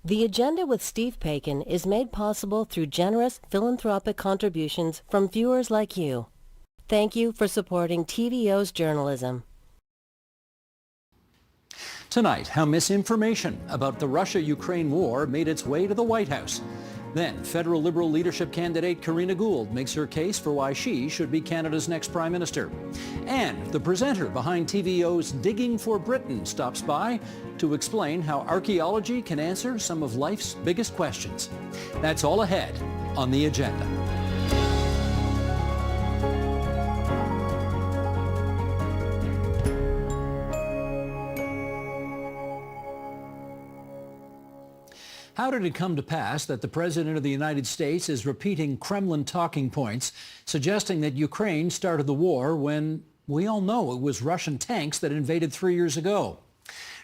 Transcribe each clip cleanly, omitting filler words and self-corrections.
The Agenda with Steve Paikin is made possible through generous philanthropic contributions from viewers like you. Thank you for supporting TVO's journalism. Tonight, how misinformation about the Russia-Ukraine war made its way to the White House. Then, federal Liberal leadership candidate Karina Gould makes her case for why she should be Canada's next Prime Minister. And the presenter behind TVO's Digging for Britain stops by to explain how archaeology can answer some of life's biggest questions. That's all ahead on The Agenda. How did it come to pass that the President of the United States is repeating Kremlin talking points, suggesting that Ukraine started the war when we all know it was Russian tanks that invaded 3 years ago?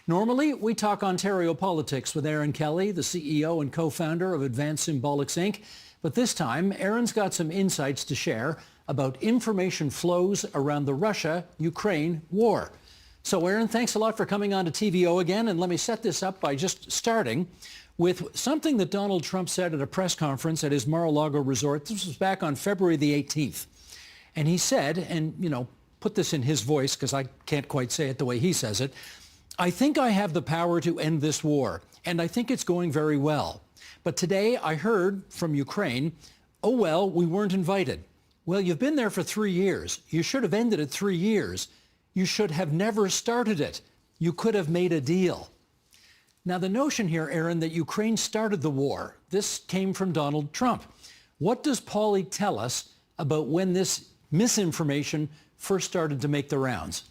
Normally, we talk Ontario politics with Erin Kelly, the CEO and co-founder of Advanced Symbolics, Inc. But this time, Erin's got some insights to share about information flows around the Russia-Ukraine war. So, Erin, thanks a lot for coming on to TVO again. And let me set this up by just starting with something that Donald Trump said at a press conference at his Mar-a-Lago resort. This was back on February the 18th. And he said, and, put this in his voice because I can't quite say it the way he says it, "I think I have the power to end this war, and I think it's going very well. But today I heard from Ukraine, oh, well, we weren't invited." Well, you've been there for 3 years. You should have ended it 3 years. You should have never started it. You could have made a deal. Now, the notion here, Erin, that Ukraine started the war, this came from Donald Trump. What does Pauly tell us about when this misinformation first started to make the rounds?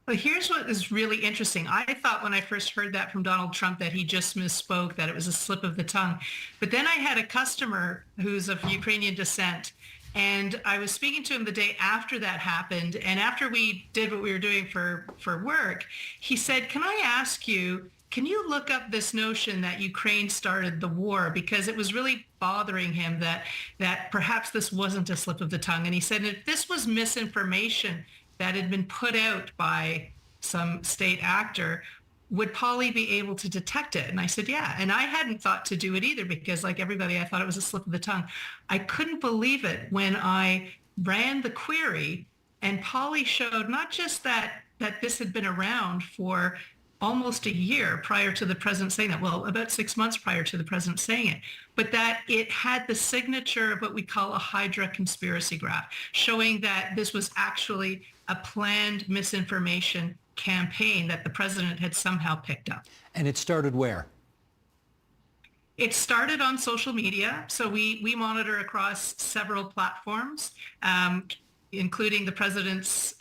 Well, here's what is really interesting. I thought when I first heard that from Donald Trump that he just misspoke, that it was a slip of the tongue. But then I had a customer who's of Ukrainian descent, and I was speaking to him the day after that happened. And after we did what we were doing for work, he said, "Can I ask you, can you look up this notion that Ukraine started the war?" Because it was really bothering him that perhaps this wasn't a slip of the tongue. And he said, if this was misinformation that had been put out by some state actor, would Pauly be able to detect it? And I said, yeah. And I hadn't thought to do it either because, like everybody, I thought it was a slip of the tongue. I couldn't believe it when I ran the query and Pauly showed not just that this had been around for almost a year prior to the president saying that, well, about 6 months prior to the president saying it, but that it had the signature of what we call a Hydra conspiracy graph, showing that this was actually a planned misinformation campaign that the president had somehow picked up. And it started where? It started on social media. So we monitor across several platforms, including the president's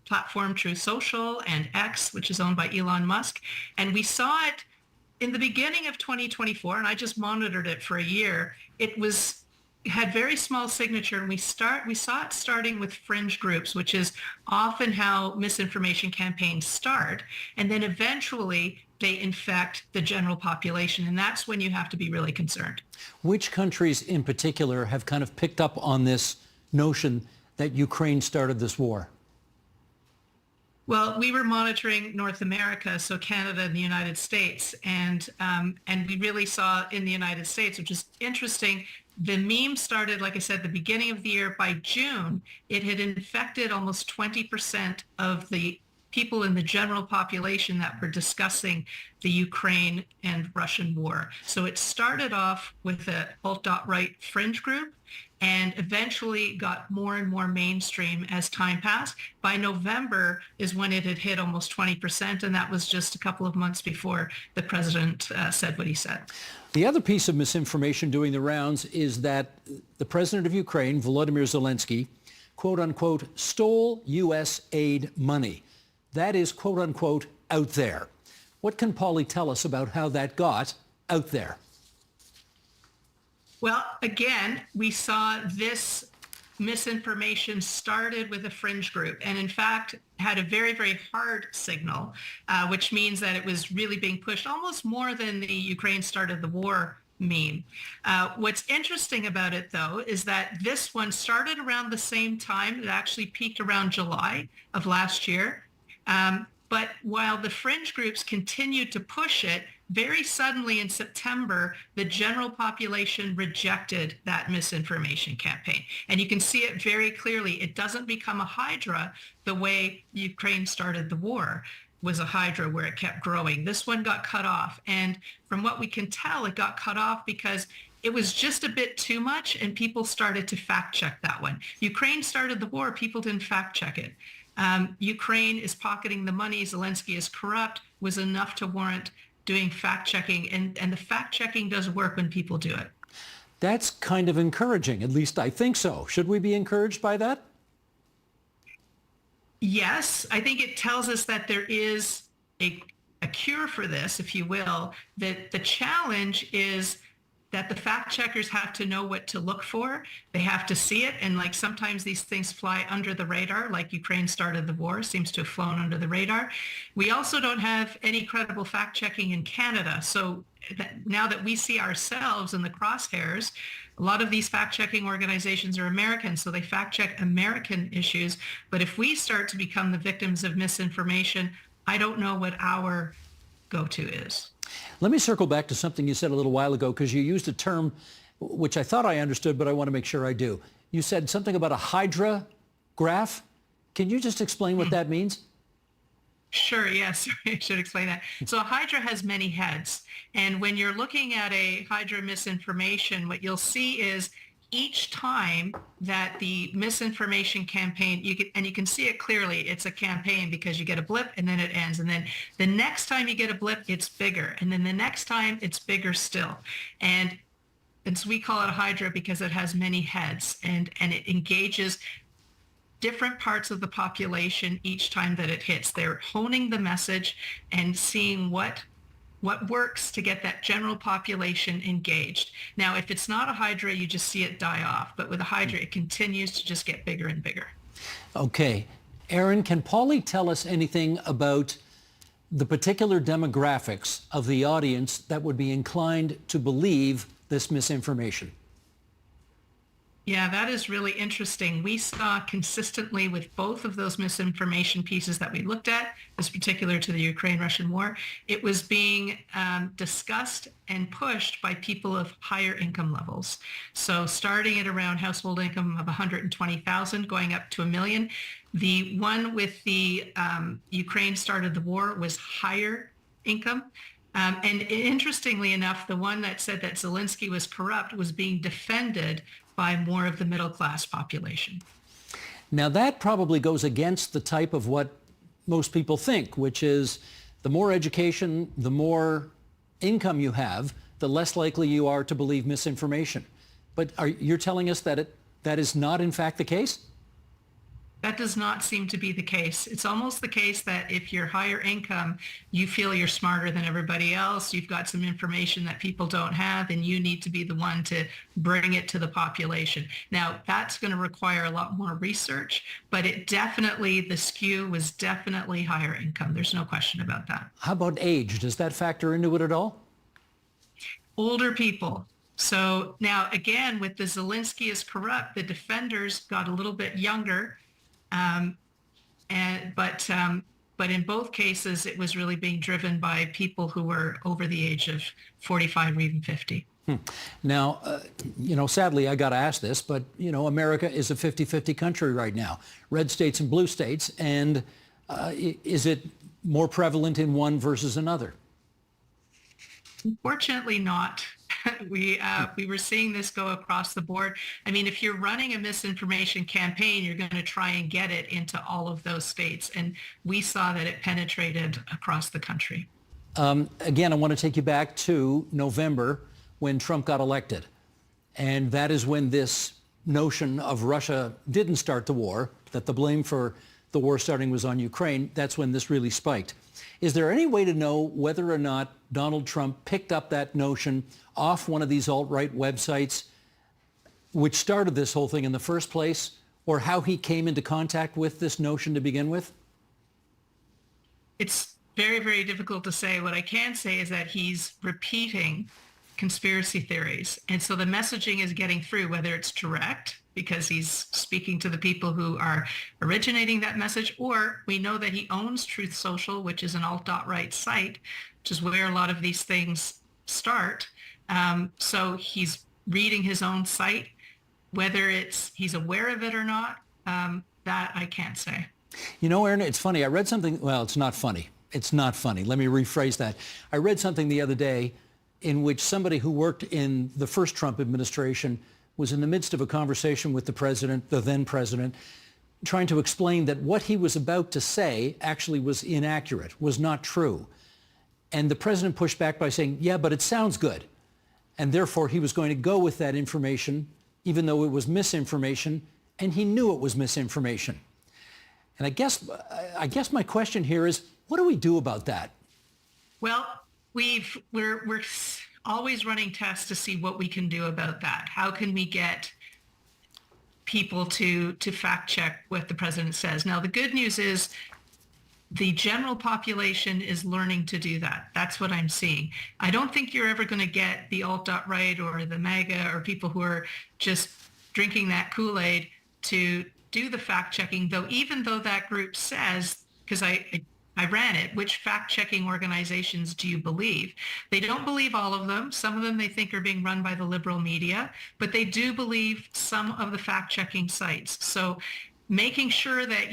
platform True Social and X, which is owned by Elon Musk. And we saw it in the beginning of 2024, and I just monitored it for a year. It had very small signature, and we saw it starting with fringe groups, which is often how misinformation campaigns start, and then eventually they infect the general population, and that's when you have to be really concerned. Which countries in particular have kind of picked up on this notion that Ukraine started this war? Well, we were monitoring North America, so Canada and the United States, and we really saw in the United States, which is interesting. The meme started, like I said, the beginning of the year. By June, it had infected almost 20% of the people in the general population that were discussing the Ukraine and Russian war. So it started off with a alt-right fringe group and eventually got more and more mainstream as time passed. By November is when it had hit almost 20%, and that was just a couple of months before the president said what he said. The other piece of misinformation doing the rounds is that the president of Ukraine, Volodymyr Zelensky, quote unquote, stole U.S. aid money. That is, quote unquote, out there. What can Pauly tell us about how that got out there? Well, again, we saw this misinformation started with a fringe group and in fact had a very, very hard signal, which means that it was really being pushed almost more than the Ukraine started the war meme. What's interesting about it, though, is that this one started around the same time. It actually peaked around July of last year. But while the fringe groups continued to push it, very suddenly in September, the general population rejected that misinformation campaign. And you can see it very clearly. It doesn't become a hydra the way Ukraine started the war was a hydra where it kept growing. This one got cut off. And from what we can tell, it got cut off because it was just a bit too much and people started to fact check that one. Ukraine started the war, people didn't fact check it. Ukraine is pocketing the money, Zelensky is corrupt, was enough to warrant doing fact checking. And the fact checking does work when people do it. That's kind of encouraging. At least I think so. Should we be encouraged by that? Yes, I think it tells us that there is a cure for this, if you will, that the challenge is that the fact checkers have to know what to look for. They have to see it. And like sometimes these things fly under the radar, like Ukraine started the war, seems to have flown under the radar. We also don't have any credible fact checking in Canada. So now that we see ourselves in the crosshairs, a lot of these fact-checking organizations are American, so they fact-check American issues. But if we start to become the victims of misinformation, I don't know what our go-to is. Let me circle back to something you said a little while ago, because you used a term which I thought I understood, but I want to make sure I do. You said something about a hydra graph. Can you just explain what that means? Sure, yes, I should explain that. So a hydra has many heads. And when you're looking at a hydra misinformation, what you'll see is each time that the misinformation campaign, you can see it clearly, it's a campaign because you get a blip and then it ends. And then the next time you get a blip, it's bigger. And then the next time it's bigger still. And so we call it a hydra because it has many heads and it engages different parts of the population each time that it hits. They're honing the message and seeing what works to get that general population engaged. Now, if it's not a hydra, you just see it die off. But with a hydra, it continues to just get bigger and bigger. Okay. Erin, can Paulie tell us anything about the particular demographics of the audience that would be inclined to believe this misinformation? Yeah, that is really interesting. We saw consistently with both of those misinformation pieces that we looked at, this particular to the Ukraine-Russian war, it was being discussed and pushed by people of higher income levels. So starting at around household income of 120,000, going up to $1 million. The one with the Ukraine started the war was higher income. And interestingly enough, the one that said that Zelensky was corrupt was being defended by more of the middle class population. Now that probably goes against the type of what most people think, which is the more education, the more income you have, the less likely you are to believe misinformation. But you're telling us that that is not in fact the case? That does not seem to be the case. It's almost the case that if you're higher income, you feel you're smarter than everybody else. You've got some information that people don't have, and you need to be the one to bring it to the population. Now, that's going to require a lot more research, but the skew was definitely higher income. There's no question about that. How about age? Does that factor into it at all? Older people. So now, again, with the Zelensky is corrupt, the defenders got a little bit younger. But in both cases, it was really being driven by people who were over the age of 45 or even 50. Now, sadly, I got to ask this, but, America is a 50-50 country right now, red states and blue states. And is it more prevalent in one versus another? Unfortunately not. We were seeing this go across the board. I mean, if you're running a misinformation campaign, you're going to try and get it into all of those states. And we saw that it penetrated across the country. Again, I want to take you back to November when Trump got elected. And that is when this notion of Russia didn't start the war, that the blame for the war starting was on Ukraine. That's when this really spiked. Is there any way to know whether or not Donald Trump picked up that notion off one of these alt-right websites which started this whole thing in the first place, or how he came into contact with this notion to begin with? It's very, very difficult to say. What I can say is that he's repeating conspiracy theories. And so the messaging is getting through, whether it's direct, because he's speaking to the people who are originating that message, or we know that he owns Truth Social, which is an alt.right site, which is where a lot of these things start. So he's reading his own site. Whether he's aware of it or not, that I can't say. You know, Erin, it's funny. I read something. Well, it's not funny. It's not funny. Let me rephrase that. I read something the other day in which somebody who worked in the first Trump administration was in the midst of a conversation with the president, the then president, trying to explain that what he was about to say actually was inaccurate, was not true. And the president pushed back by saying, yeah, but it sounds good. And therefore, he was going to go with that information, even though it was misinformation, and he knew it was misinformation. And I guess my question here is, what do we do about that? Well, we're always running tests to see what we can do about that. How can we get people to fact check what the president says? Now, the good news is the general population is learning to do that. That's what I'm seeing. I don't think you're ever going to get the alt.right or the MAGA or people who are just drinking that Kool-Aid to do the fact checking, though, even though that group says, because I ran it, which fact-checking organizations do you believe? They don't believe all of them. Some of them they think are being run by the liberal media, but they do believe some of the fact-checking sites. So making sure that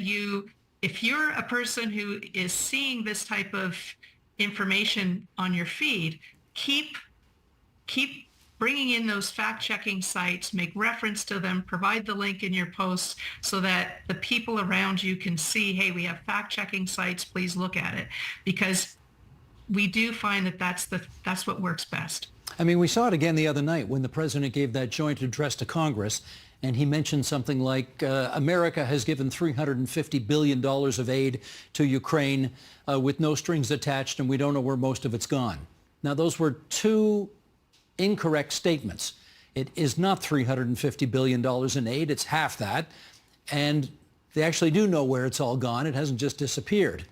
if you're a person who is seeing this type of information on your feed, keep bringing in those fact-checking sites, make reference to them, provide the link in your posts so that the people around you can see, hey, we have fact-checking sites, please look at it. Because we do find that that's what works best. I mean, we saw it again the other night when the president gave that joint address to Congress, and he mentioned something like America has given $350 billion of aid to Ukraine with no strings attached, and we don't know where most of it's gone. Now, those were two incorrect statements. It is not $350 billion in aid. It's half that. And they actually do know where it's all gone. It hasn't just disappeared.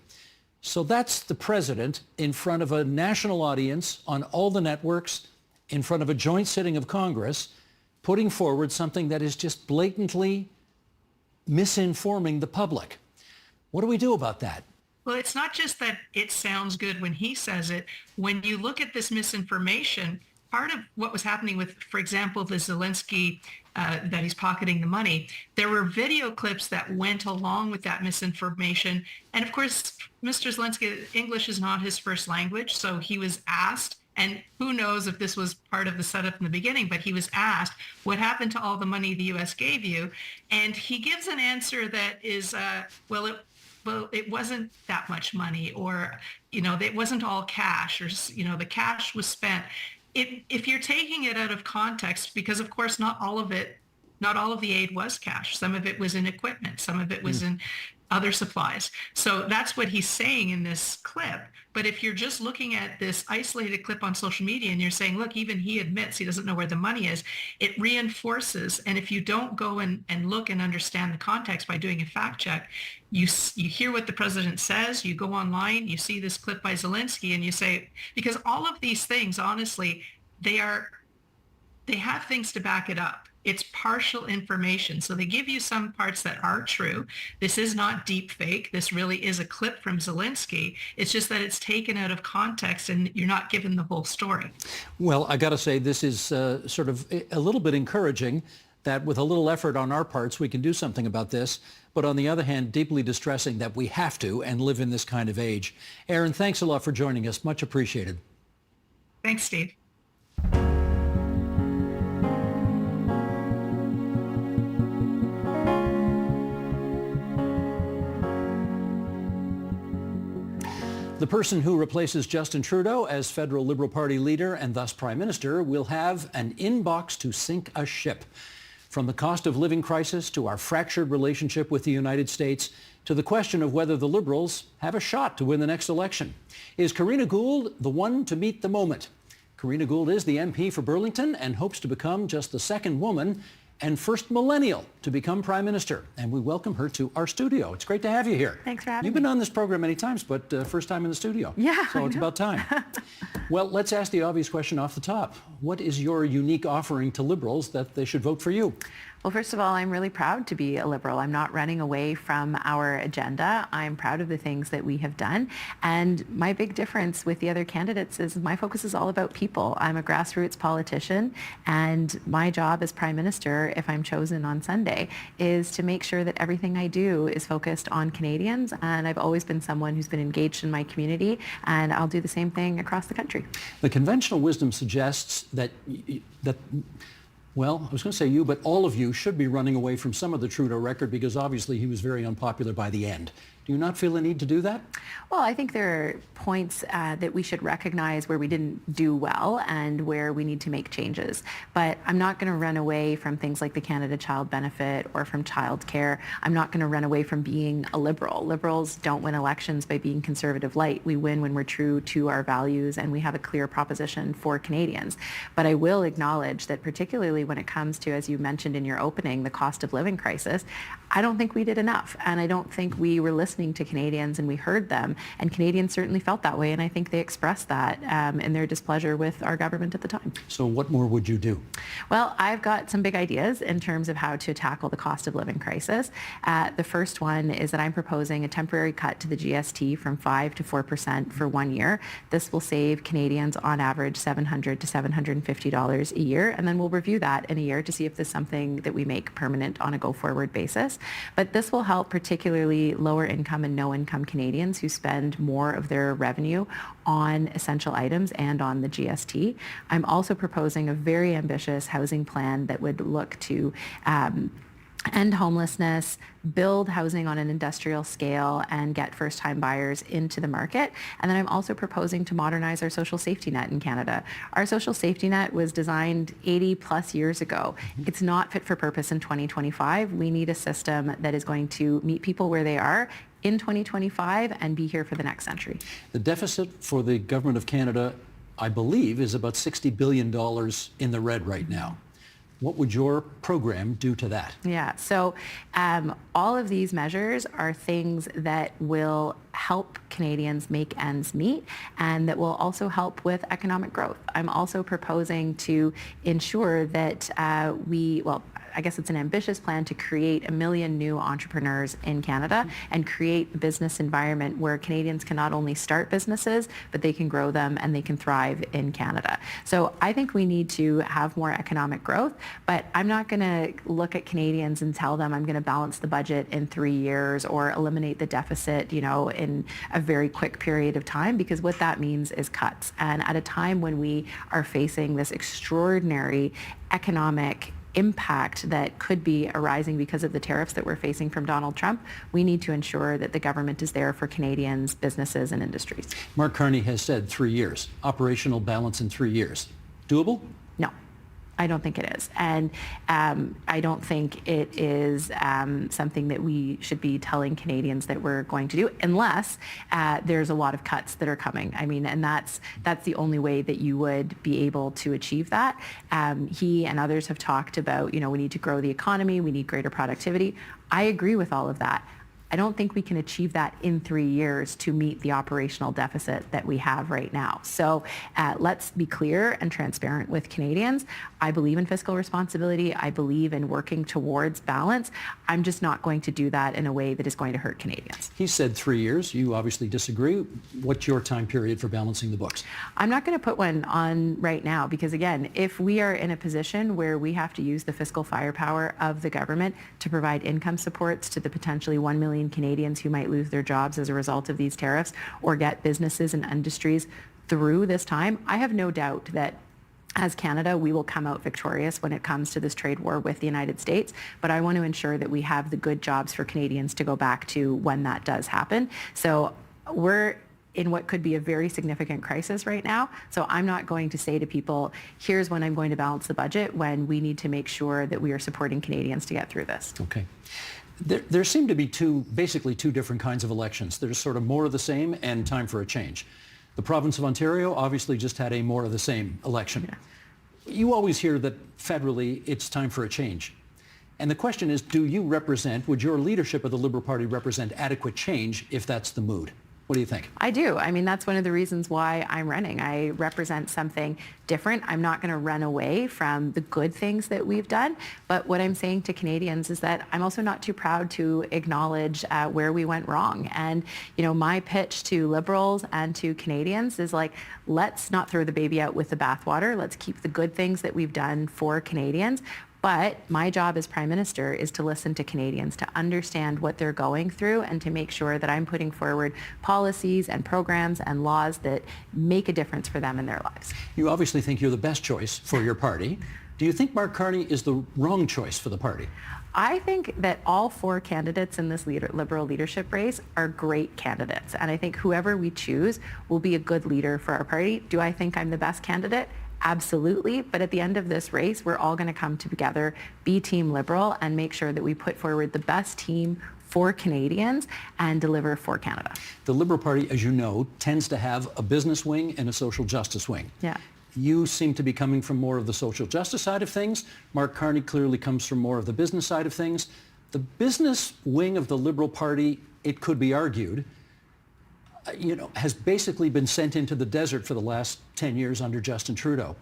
So that's the president in front of a national audience on all the networks, in front of a joint sitting of Congress, putting forward something that is just blatantly misinforming the public. What do we do about that? Well, it's not just that it sounds good when he says it. When you look at this misinformation, part of what was happening with, for example, the Zelensky, that he's pocketing the money, there were video clips that went along with that misinformation. And of course, Mr. Zelensky, English is not his first language. So he was asked, and who knows if this was part of the setup in the beginning, but he was asked, what happened to all the money the U.S. gave you? And he gives an answer that is, it wasn't that much money, or, it wasn't all cash, or, the cash was spent. If you're taking it out of context, because of course not all of the aid was cash. Some of it was in equipment. Some of it was in other supplies. So that's what he's saying in this clip. But if you're just looking at this isolated clip on social media and you're saying, look, even he admits he doesn't know where the money is, it reinforces. And if you don't go and look and understand the context by doing a fact check, you hear what the president says, you go online, you see this clip by Zelensky, and you say, because all of these things, honestly, they have things to back it up. It's partial information. So they give you some parts that are true. This is not deep fake. This really is a clip from Zelensky. It's just that it's taken out of context and you're not given the whole story. Well, I got to say, this is sort of a little bit encouraging that with a little effort on our parts, we can do something about this. But on the other hand, deeply distressing that we have to and live in this kind of age. Erin, thanks a lot for joining us. Much appreciated. Thanks, Steve. The person who replaces Justin Trudeau as federal Liberal Party leader and thus Prime Minister will have an inbox to sink a ship. From the cost of living crisis to our fractured relationship with the United States to the question of whether the Liberals have a shot to win the next election. Is Karina Gould the one to meet the moment? Karina Gould is the MP for Burlington and hopes to become just the second woman and first millennial to become Prime Minister. And we welcome her to our studio. It's great to have you here. Thanks for having me. You've been on this program many times, but first time in the studio. Yeah, So it's about time. Well, let's ask the obvious question off the top. What is your unique offering to Liberals that they should vote for you? Well, first of all, I'm really proud to be a Liberal. I'm not running away from our agenda. I'm proud of the things that we have done. And my big difference with the other candidates is my focus is all about people. I'm a grassroots politician, and my job as Prime Minister, if I'm chosen on Sunday, is to make sure that everything I do is focused on Canadians. And I've always been someone who's been engaged in my community, and I'll do the same thing across the country. The conventional wisdom suggests that well, I was going to say you, but all of you should be running away from some of the Trudeau record because obviously he was very unpopular by the end. Do you not feel a need to do that? Well, I think there are points that we should recognize where we didn't do well and where we need to make changes. But I'm not going to run away from things like the Canada Child Benefit or from childcare. I'm not going to run away from being a Liberal. Liberals don't win elections by being conservative light. We win when we're true to our values and we have a clear proposition for Canadians. But I will acknowledge that particularly when it comes to, as you mentioned in your opening, the cost of living crisis, I don't think we did enough. And I don't think we were listening to Canadians and we heard them. And Canadians certainly felt that way. And I think they expressed that in their displeasure with our government at the time. So what more would you do? Well, I've got some big ideas in terms of how to tackle the cost of living crisis. The first one is that I'm proposing a temporary cut to the GST from 5% to 4% for 1 year. This will save Canadians on average $700 to $750 a year. And then we'll review that in a year to see if this is something that we make permanent on a go-forward basis. But this will help particularly lower income and no income Canadians who spend more of their revenue on essential items and on the GST. I'm also proposing a very ambitious housing plan that would look to end homelessness, build housing on an industrial scale, and get first-time buyers into the market. And then I'm also proposing to modernize our social safety net in Canada. Our social safety net was designed 80 plus years ago. It's not fit for purpose in 2025. We need a system that is going to meet people where they are in 2025 and be here for the next century. The deficit for the Government of Canada, I believe, is about $60 billion in the red right now. What would your program do to that? Yeah, so all of these measures are things that will help Canadians make ends meet and that will also help with economic growth. I'm also proposing to ensure that I guess it's an ambitious plan to create 1 million new entrepreneurs in Canada and create a business environment where Canadians can not only start businesses, but they can grow them and they can thrive in Canada. So I think we need to have more economic growth, but I'm not going to look at Canadians and tell them I'm going to balance the budget in 3 years or eliminate the deficit, in a very quick period of time, because what that means is cuts. And at a time when we are facing this extraordinary economic impact that could be arising because of the tariffs that we're facing from Donald Trump, we need to ensure that the government is there for Canadians, businesses, and industries. Mark Carney has said 3 years, operational balance in 3 years. Doable? No. I don't think it is. And I don't think it is something that we should be telling Canadians that we're going to do unless there's a lot of cuts that are coming. I mean, and that's the only way that you would be able to achieve that. He and others have talked about, we need to grow the economy, we need greater productivity. I agree with all of that. I don't think we can achieve that in 3 years to meet the operational deficit that we have right now. So let's be clear and transparent with Canadians. I believe in fiscal responsibility. I believe in working towards balance. I'm just not going to do that in a way that is going to hurt Canadians. He said 3 years. You obviously disagree. What's your time period for balancing the books? I'm not going to put one on right now because, again, if we are in a position where we have to use the fiscal firepower of the government to provide income supports to the potentially 1 million Canadians who might lose their jobs as a result of these tariffs or get businesses and industries through this time, I have no doubt that as Canada, we will come out victorious when it comes to this trade war with the United States. But I want to ensure that we have the good jobs for Canadians to go back to when that does happen. So we're in what could be a very significant crisis right now. So I'm not going to say to people, here's when I'm going to balance the budget, when we need to make sure that we are supporting Canadians to get through this. Okay. There seem to be basically two different kinds of elections. There's sort of more of the same and time for a change. The province of Ontario obviously just had a more of the same election. Yeah. You always hear that federally it's time for a change. And the question is, would your leadership of the Liberal Party represent adequate change if that's the mood? What do you think? I do. I mean, that's one of the reasons why I'm running. I represent something different. I'm not going to run away from the good things that we've done. But what I'm saying to Canadians is that I'm also not too proud to acknowledge where we went wrong. And, my pitch to Liberals and to Canadians is like, let's not throw the baby out with the bathwater. Let's keep the good things that we've done for Canadians. But my job as Prime Minister is to listen to Canadians, to understand what they're going through, and to make sure that I'm putting forward policies and programs and laws that make a difference for them in their lives. You obviously think you're the best choice for your party. Do you think Mark Carney is the wrong choice for the party? I think that all 4 candidates in this Liberal leadership race are great candidates. And I think whoever we choose will be a good leader for our party. Do I think I'm the best candidate? Absolutely. But at the end of this race, we're all going to come together, be Team Liberal, and make sure that we put forward the best team for Canadians and deliver for Canada. The Liberal Party, as you know, tends to have a business wing and a social justice wing. Yeah. You seem to be coming from more of the social justice side of things. Mark Carney clearly comes from more of the business side of things. The business wing of the Liberal Party, it could be argued, has basically been sent into the desert for the last 10 years under Justin Trudeau.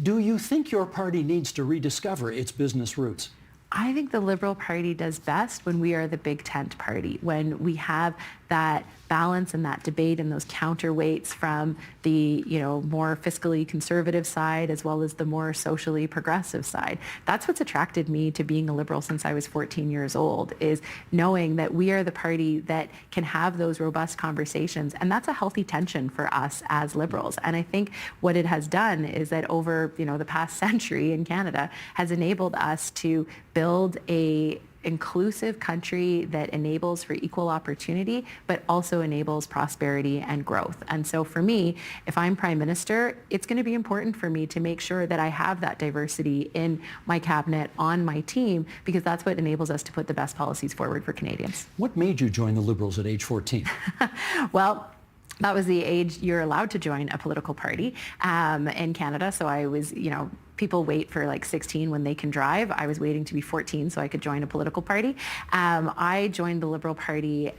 Do you think your party needs to rediscover its business roots? I think the Liberal Party does best when we are the big tent party, when we have that balance and that debate and those counterweights from the more fiscally conservative side as well as the more socially progressive side. That's what's attracted me to being a Liberal since I was 14 years old, is knowing that we are the party that can have those robust conversations, and that's a healthy tension for us as Liberals. And I think what it has done is that over the past century in Canada has enabled us to build a inclusive country that enables for equal opportunity, but also enables prosperity and growth. And so for me, if I'm Prime Minister, it's going to be important for me to make sure that I have that diversity in my cabinet, on my team, because that's what enables us to put the best policies forward for Canadians. What made you join the Liberals at age 14? Well, that was the age you're allowed to join a political party in Canada. So I was, people wait for like 16 when they can drive. I was waiting to be 14 so I could join a political party. I joined the Liberal Party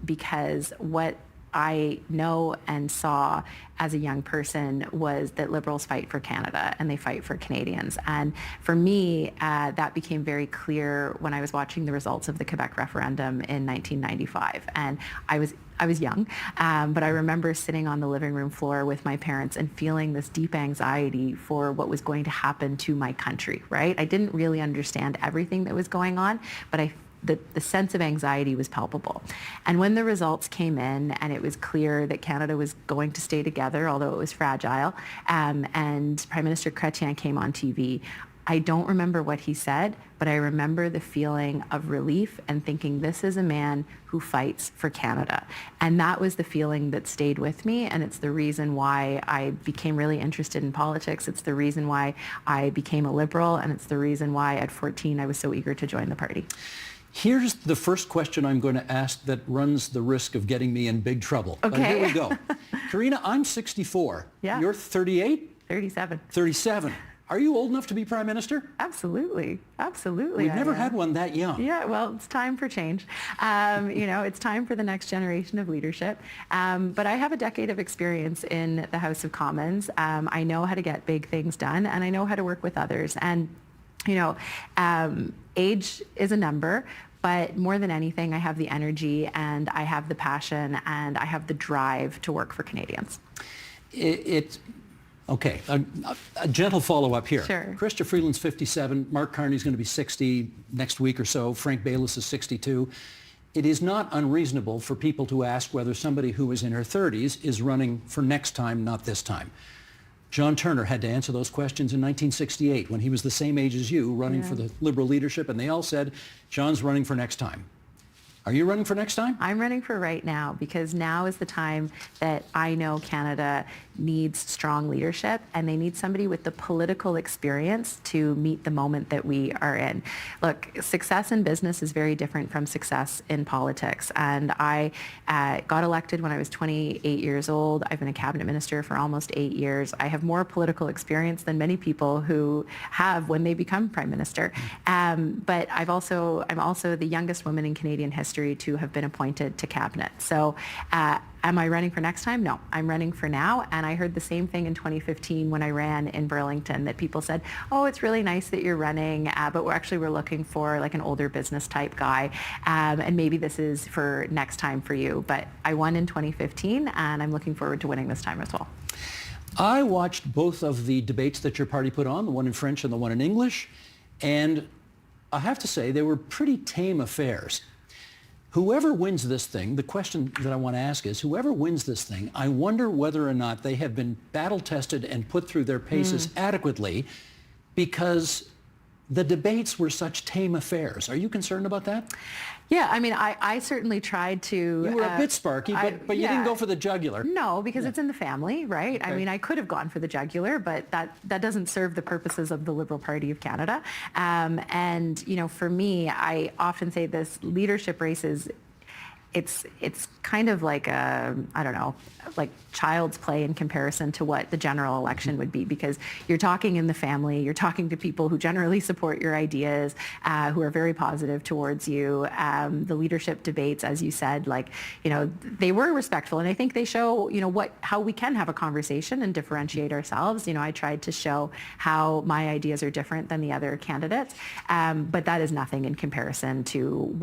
because what I know and saw as a young person was that Liberals fight for Canada and they fight for Canadians. And for me, that became very clear when I was watching the results of the Quebec referendum in 1995. And I was young, but I remember sitting on the living room floor with my parents and feeling this deep anxiety for what was going to happen to my country, right? I didn't really understand everything that was going on, but the sense of anxiety was palpable. And when the results came in and it was clear that Canada was going to stay together, although it was fragile, and Prime Minister Chrétien came on TV, I don't remember what he said, but I remember the feeling of relief and thinking, this is a man who fights for Canada. And that was the feeling that stayed with me, and it's the reason why I became really interested in politics. It's the reason why I became a Liberal, and it's the reason why at 14 I was so eager to join the party. Here's the first question I'm going to ask that runs the risk of getting me in big trouble. Okay. But here we go. Karina, I'm 64. Yeah. You're 38? 37. 37. Are you old enough to be Prime Minister? Absolutely. Absolutely. We've never had one that young. Yeah, well, it's time for change. It's time for the next generation of leadership. But I have a decade of experience in the House of Commons. I know how to get big things done, and I know how to work with others. And, age is a number. But more than anything, I have the energy and I have the passion and I have the drive to work for Canadians. Okay, a gentle follow-up here. Sure. Chrystia Freeland's 57, Mark Carney's going to be 60 next week or so, Frank Baylis is 62. It is not unreasonable for people to ask whether somebody who is in her 30s is running for next time, not this time. John Turner had to answer those questions in 1968 when he was the same age as you, running for the Liberal leadership, and they all said, John's running for next time. Are you running for next time? I'm running for right now because now is the time that I know Canada needs strong leadership, and they need somebody with the political experience to meet the moment that we are in. Look, success in business is very different from success in politics. And I got elected when I was 28 years old. I've been a cabinet minister for almost 8 years. I have more political experience than many people who have when they become prime minister. But I'm also the youngest woman in Canadian history to have been appointed to cabinet. So am I running for next time? No, I'm running for now. And I heard the same thing in 2015 when I ran in Burlington, that people said, oh, it's really nice that you're running, but we're looking for like an older business type guy. And maybe this is for next time for you. But I won in 2015, and I'm looking forward to winning this time as well. I watched both of the debates that your party put on, the one in French and the one in English, and I have to say they were pretty tame affairs. Whoever wins this thing, the question that I want to ask is, whoever wins this thing, I wonder whether or not they have been battle tested and put through their paces adequately, because the debates were such tame affairs. Are you concerned about that? Yeah, I mean, I certainly tried to... You were a bit sparky, but you didn't go for the jugular. No, because it's in the family, right? Okay. I mean, I could have gone for the jugular, but that doesn't serve the purposes of the Liberal Party of Canada. And, you know, for me, I often say this leadership race is... It's kind of like like child's play in comparison to what the general election would be, because you're talking in the family, you're talking to people who generally support your ideas, who are very positive towards you. The leadership debates, as you said, like, you know, they were respectful, and I think they show, you know, how we can have a conversation and differentiate ourselves. You know, I tried to show how my ideas are different than the other candidates, but that is nothing in comparison to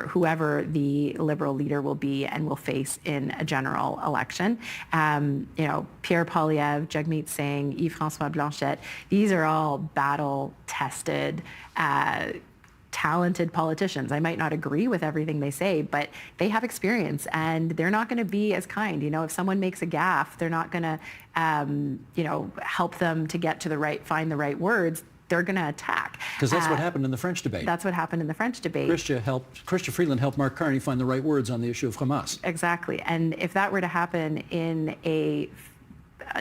whoever the Liberal leader will be and will face in a general election. You know, Pierre Poilievre, Jagmeet Singh, Yves-François Blanchet, these are all battle-tested, talented politicians. I might not agree with everything they say, but they have experience, and they're not going to be as kind. You know, if someone makes a gaffe, they're not going to, you know, help them to find the right words. They're going to attack. Because that's what happened in the French debate. That's what happened in the French debate. Chrystia Freeland helped Mark Carney find the right words on the issue of Hamas. Exactly. And if that were to happen in a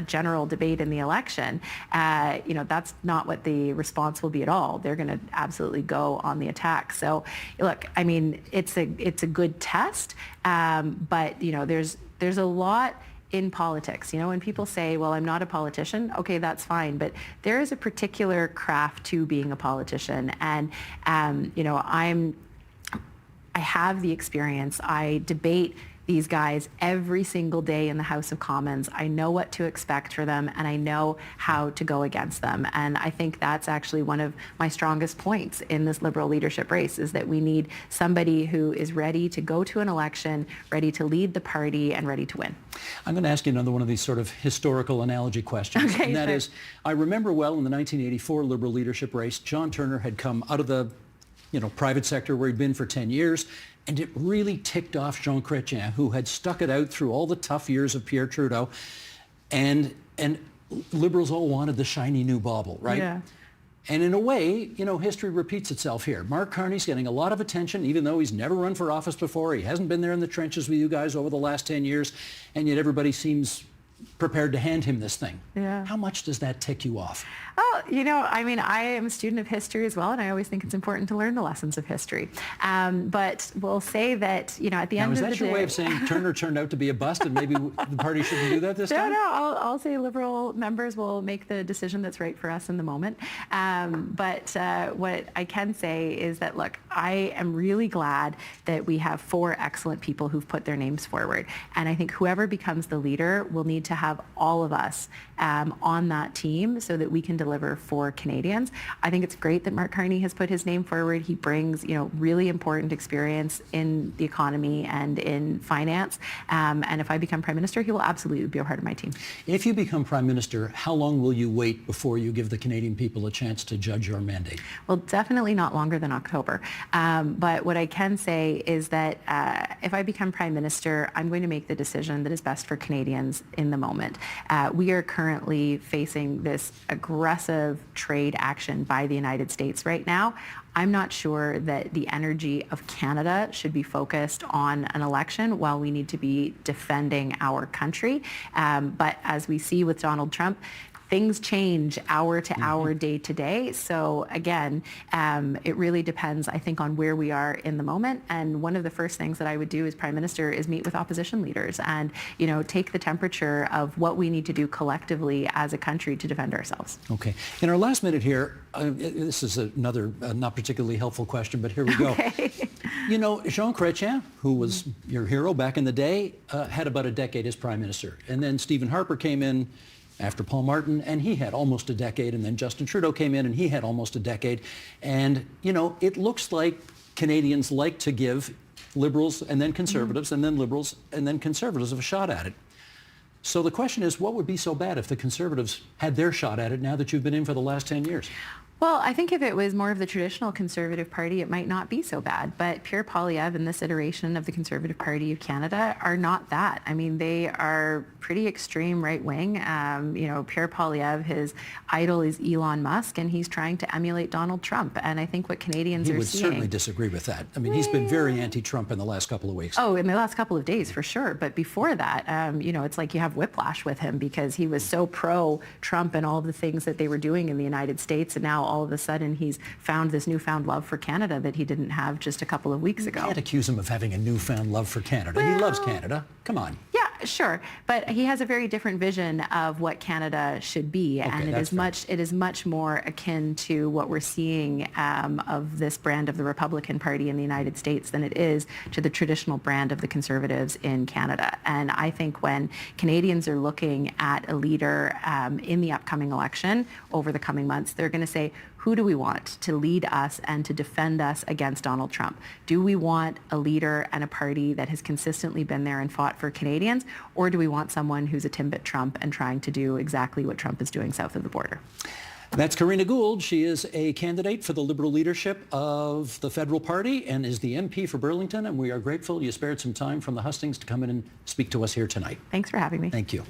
general debate in the election, you know, that's not what the response will be at all. They're going to absolutely go on the attack. So, look, I mean, it's a good test, but, you know, there's a lot in politics. You know, when people say, well, I'm not a politician, okay, that's fine. But there is a particular craft to being a politician. And, you know, I have the experience. I debate these guys every single day in the House of Commons. I know what to expect for them, and I know how to go against them. And I think that's actually one of my strongest points in this Liberal leadership race, is that we need somebody who is ready to go to an election, ready to lead the party, and ready to win. I'm going to ask you another one of these sort of historical analogy questions. Okay, and that is, I remember well in the 1984 Liberal leadership race, John Turner had come out of the private sector where he'd been for 10 years. And it really ticked off Jean Chrétien, who had stuck it out through all the tough years of Pierre Trudeau. And Liberals all wanted the shiny new bauble, right? Yeah. And in a way, you know, history repeats itself here. Mark Carney's getting a lot of attention, even though he's never run for office before. He hasn't been there in the trenches with you guys over the last 10 years. And yet everybody seems prepared to hand him this thing. Yeah. How much does that tick you off? Oh, you know, I mean, I am a student of history as well, and I always think it's important to learn the lessons of history. But we'll say that, you know, at the end of the day... Now, is that your way of saying Turner turned out to be a bust, and maybe the party shouldn't do that this time? No, I'll say Liberal members will make the decision that's right for us in the moment. But what I can say is that, look, I am really glad that we have 4 excellent people who've put their names forward. And I think whoever becomes the leader will need to have all of us on that team so that we can deliver for Canadians. I think it's great that Mark Carney has put his name forward. He brings, you know, really important experience in the economy and in finance. And if I become Prime Minister, he will absolutely be a part of my team. If you become Prime Minister, how long will you wait before you give the Canadian people a chance to judge your mandate? Well, definitely not longer than October. But what I can say is that if I become Prime Minister, I'm going to make the decision that is best for Canadians in the moment. We are currently facing this aggressive trade action by the United States right now. I'm not sure that the energy of Canada should be focused on an election while we need to be defending our country. But as we see with Donald Trump, things change hour to hour, day to day. So again, it really depends, I think, on where we are in the moment. And one of the first things that I would do as Prime Minister is meet with opposition leaders and, take the temperature of what we need to do collectively as a country to defend ourselves. Okay. In our last minute here, this is another not particularly helpful question, but here we go. Okay. Jean Chrétien, who was your hero back in the day, had about a decade as Prime Minister. And then Stephen Harper came in after Paul Martin, and he had almost a decade, and then Justin Trudeau came in, and he had almost a decade. And, it looks like Canadians like to give Liberals and then Conservatives and then Liberals and then Conservatives a shot at it. So the question is, what would be so bad if the Conservatives had their shot at it now that you've been in for the last 10 years? Well, I think if it was more of the traditional Conservative Party, it might not be so bad. But Pierre Poilievre and this iteration of the Conservative Party of Canada are not that. I mean, they are pretty extreme right-wing. Pierre Poilievre, his idol is Elon Musk, and he's trying to emulate Donald Trump. And I think what Canadians are seeing... He would certainly disagree with that. I mean, he's been very anti-Trump in the last couple of weeks. Oh, in the last couple of days, for sure. But before that, it's like you have whiplash with him because he was so pro-Trump and all of the things that they were doing in the United States, and now all of a sudden he's found this newfound love for Canada that he didn't have just a couple of weeks ago. You can't accuse him of having a newfound love for Canada. He loves Canada. Come on. Yeah, sure. But he has a very different vision of what Canada should be. Okay, and it is much more akin to what we're seeing of this brand of the Republican Party in the United States than it is to the traditional brand of the Conservatives in Canada. And I think when Canadians are looking at a leader in the upcoming election over the coming months, they're going to say, who do we want to lead us and to defend us against Donald Trump? Do we want a leader and a party that has consistently been there and fought for Canadians, or do we want someone who's a Timbit Trump and trying to do exactly what Trump is doing south of the border? That's Karina Gould. She is a candidate for the Liberal leadership of the Federal Party and is the MP for Burlington, and we are grateful you spared some time from the hustings to come in and speak to us here tonight. Thanks for having me. Thank you.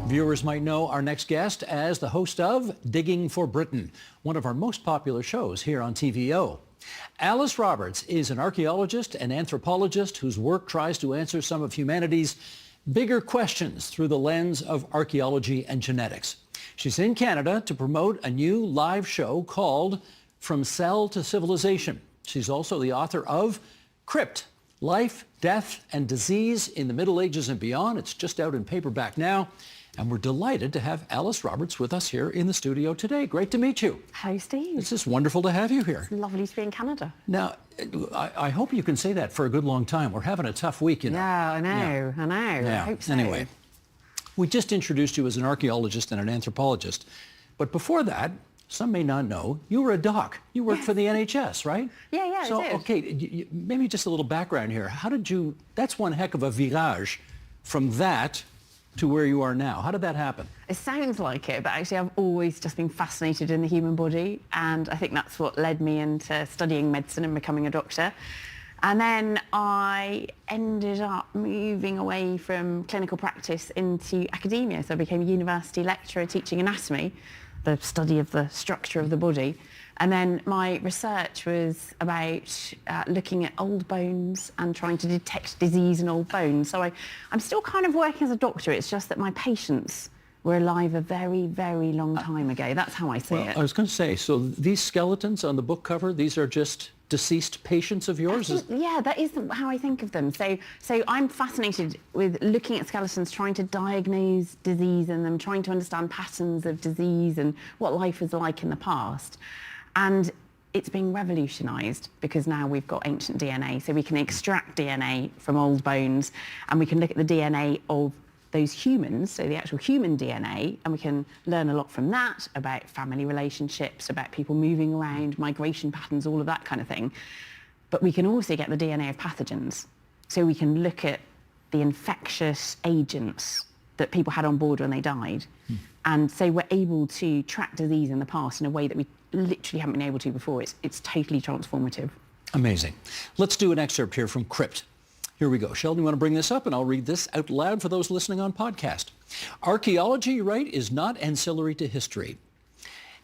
Viewers might know our next guest as the host of Digging for Britain, one of our most popular shows here on TVO. Alice Roberts is an archaeologist and anthropologist whose work tries to answer some of humanity's bigger questions through the lens of archaeology and genetics. She's in Canada to promote a new live show called From Cell to Civilization. She's also the author of Crypt, Life, Death, and Disease in the Middle Ages and Beyond. It's just out in paperback now. And we're delighted to have Alice Roberts with us here in the studio today. Great to meet you. Hello, Steve. It's just wonderful to have you here. It's lovely to be in Canada. Now, I hope you can say that for a good long time. We're having a tough week, Yeah, I know. Yeah. I hope so. Anyway, we just introduced you as an archaeologist and an anthropologist. But before that, some may not know, you were a doc. You worked for the NHS, right? Yeah, so, I did. Okay, maybe just a little background here. How did you, that's one heck of a virage from that to where you are now. How did that happen? It sounds like it, but actually I've always just been fascinated in the human body, and I think that's what led me into studying medicine and becoming a doctor. And then I ended up moving away from clinical practice into academia. So I became a university lecturer teaching anatomy, the study of the structure of the body. And then my research was about looking at old bones and trying to detect disease in old bones. So I'm still kind of working as a doctor. It's just that my patients were alive a very, very long time ago. That's how I see it. I was going to say, so these skeletons on the book cover, these are just deceased patients of yours? Yeah, that is how I think of them. So I'm fascinated with looking at skeletons, trying to diagnose disease in them, trying to understand patterns of disease and what life was like in the past. And it's being revolutionised because now we've got ancient DNA, so we can extract DNA from old bones and we can look at the DNA of those humans, so the actual human DNA, and we can learn a lot from that about family relationships, about people moving around, migration patterns, all of that kind of thing. But we can also get the DNA of pathogens, so we can look at the infectious agents that people had on board when they died. And so we're able to track disease in the past in a way that we literally haven't been able to before. It's totally transformative. Amazing. Let's do an excerpt here from Crypt. Here we go. Sheldon, you want to bring this up, and I'll read this out loud for those listening on podcast. Archaeology, right, is not ancillary to history.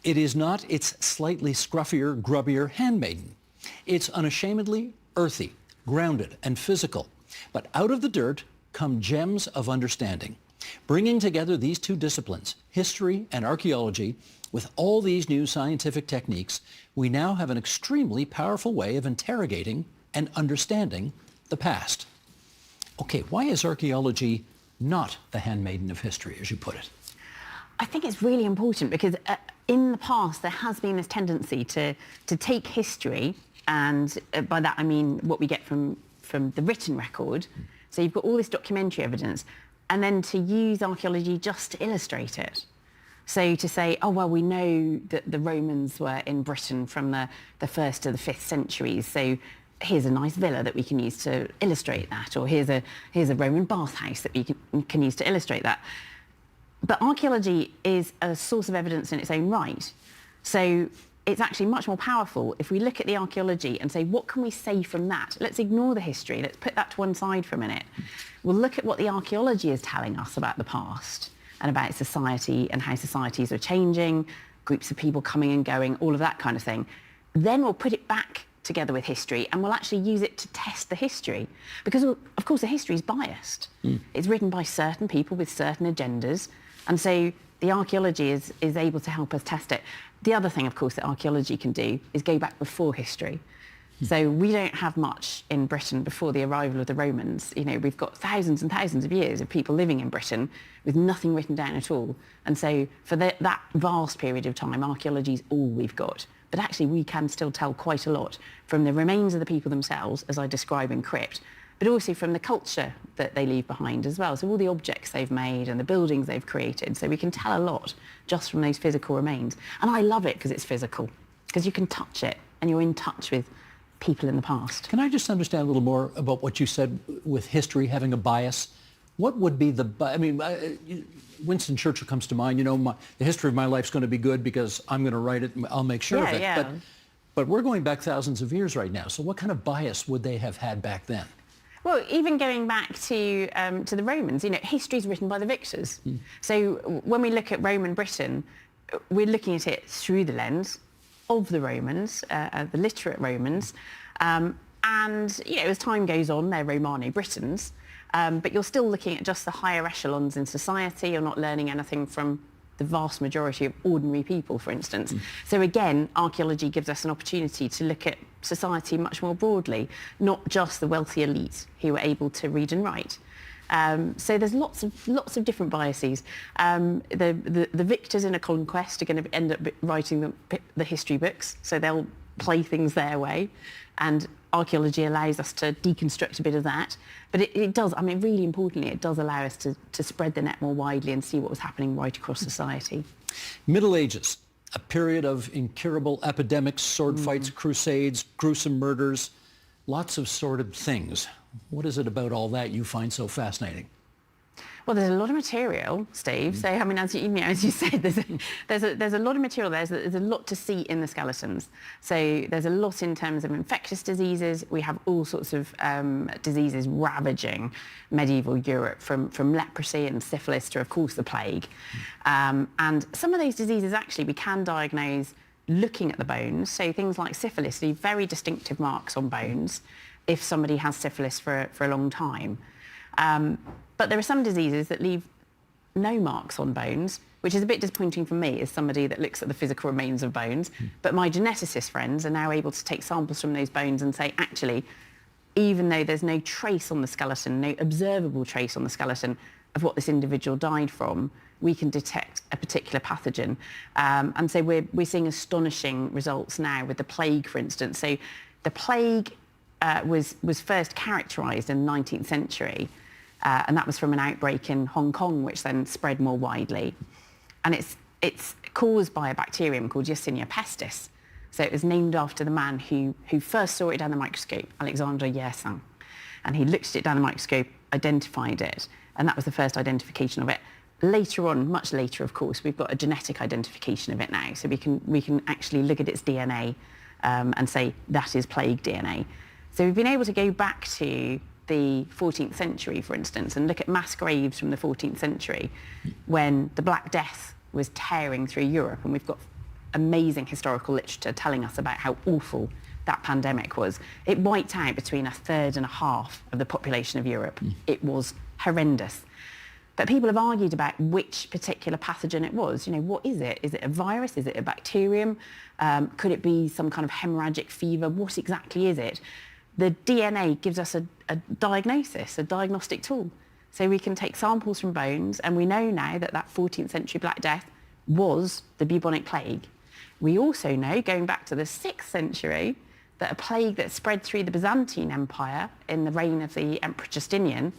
It is not its slightly scruffier, grubbier handmaiden. It's unashamedly earthy, grounded, and physical. But out of the dirt come gems of understanding. Bringing together these two disciplines, history and archaeology, with all these new scientific techniques, we now have an extremely powerful way of interrogating and understanding the past. Okay, why is archaeology not the handmaiden of history, as you put it? I think it's really important because in the past there has been this tendency to take history, and by that I mean what we get from the written record. So you've got all this documentary evidence, and then to use archaeology just to illustrate it. So to say, oh, well, we know that the Romans were in Britain from the 1st to the 5th centuries, so here's a nice villa that we can use to illustrate that, or here's a Roman bathhouse that we can use to illustrate that. But archaeology is a source of evidence in its own right. So it's actually much more powerful if we look at the archaeology and say, what can we say from that? Let's ignore the history. Let's put that to one side for a minute. We'll look at what the archaeology is telling us about the past and about society and how societies are changing, groups of people coming and going, all of that kind of thing. Then we'll put it back together with history, and we'll actually use it to test the history. Because, of course, the history is biased. It's written by certain people with certain agendas, and so the archaeology is able to help us test it. The other thing, of course, that archaeology can do is go back before history. So we don't have much in Britain before the arrival of the Romans. You know, we've got thousands and thousands of years of people living in Britain with nothing written down at all. And so for that vast period of time, archaeology is all we've got. But actually, we can still tell quite a lot from the remains of the people themselves, as I describe in Crypt, but also from the culture that they leave behind as well. So all the objects they've made and the buildings they've created. So we can tell a lot just from those physical remains. And I love it because it's physical, because you can touch it and you're in touch with people in the past. Can I just understand a little more about what you said with history having a bias? What would be the, Winston Churchill comes to mind, you know, the history of my life's going to be good because I'm going to write it and I'll make sure of it. Yeah. But we're going back thousands of years right now. So what kind of bias would they have had back then? Well, even going back to the Romans, you know, history's written by the victors. So when we look at Roman Britain, we're looking at it through the lens of the Romans, the literate Romans. And, you know, as time goes on, they're Romano Britons. But you're still looking at just the higher echelons in society. You're not learning anything from the vast majority of ordinary people, for instance. So again, archaeology gives us an opportunity to look at society much more broadly, not just the wealthy elite who were able to read and write. So there's lots of different biases. The victors in a conquest are going to end up writing the history books, so they'll play things their way, and archaeology allows us to deconstruct a bit of that. But it does, I mean, really importantly, it does allow us to spread the net more widely and see what was happening right across society. Middle Ages, a period of incurable epidemics, sword fights, crusades, gruesome murders, lots of sordid things. What is it about all that you find so fascinating? Well, there's a lot of material, Steve. So, I mean, as you said, there's a lot of material. There's a lot to see in the skeletons. So there's a lot in terms of infectious diseases. We have all sorts of diseases ravaging medieval Europe, from leprosy and syphilis to, of course, the plague. And some of those diseases, actually, we can diagnose looking at the bones. So things like syphilis leave very distinctive marks on bones if somebody has syphilis for a long time. But there are some diseases that leave no marks on bones, which is a bit disappointing for me as somebody that looks at the physical remains of bones. But my geneticist friends are now able to take samples from those bones and say, actually, even though there's no trace on the skeleton, no observable trace on the skeleton of what this individual died from, we can detect a particular pathogen. And so we're seeing astonishing results now with the plague, for instance. So the plague was first characterised in the 19th century. And that was from an outbreak in Hong Kong, which then spread more widely. And it's caused by a bacterium called Yersinia pestis. So it was named after the man who first saw it down the microscope, Alexander Yersin. And he looked at it down the microscope, identified it, and that was the first identification of it. Later on, much later, of course, we've got a genetic identification of it now. So we can actually look at its DNA and say that is plague DNA. So we've been able to go back to the 14th century, for instance, and look at mass graves from the 14th century when the Black Death was tearing through Europe, and we've got amazing historical literature telling us about how awful that pandemic was. It wiped out between a third and a half of the population of Europe. It was horrendous. But people have argued about which particular pathogen it was. You know, what is it? Is it a virus? Is it a bacterium? Could it be some kind of hemorrhagic fever? What exactly is it? The DNA gives us a diagnosis, a diagnostic tool. So we can take samples from bones, and we know now that that 14th century Black Death was the bubonic plague. We also know, going back to the 6th century, that a plague that spread through the Byzantine Empire in the reign of the Emperor Justinian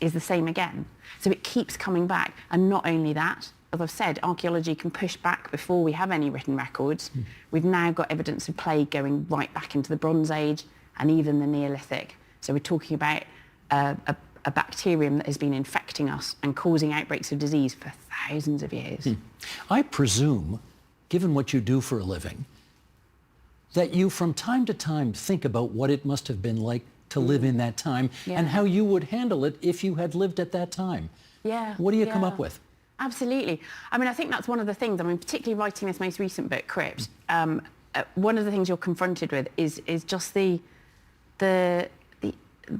is the same again. So it keeps coming back. And not only that, as I've said, archaeology can push back before we have any written records. We've now got evidence of plague going right back into the Bronze Age and even the Neolithic. So we're talking about a bacterium that has been infecting us and causing outbreaks of disease for thousands of years. I presume, given what you do for a living, that you from time to time think about what it must have been like to live in that time and how you would handle it if you had lived at that time. What do you come up with? Absolutely. I mean, I think that's one of the things, I mean, particularly writing this most recent book, Crypt, one of the things you're confronted with is just the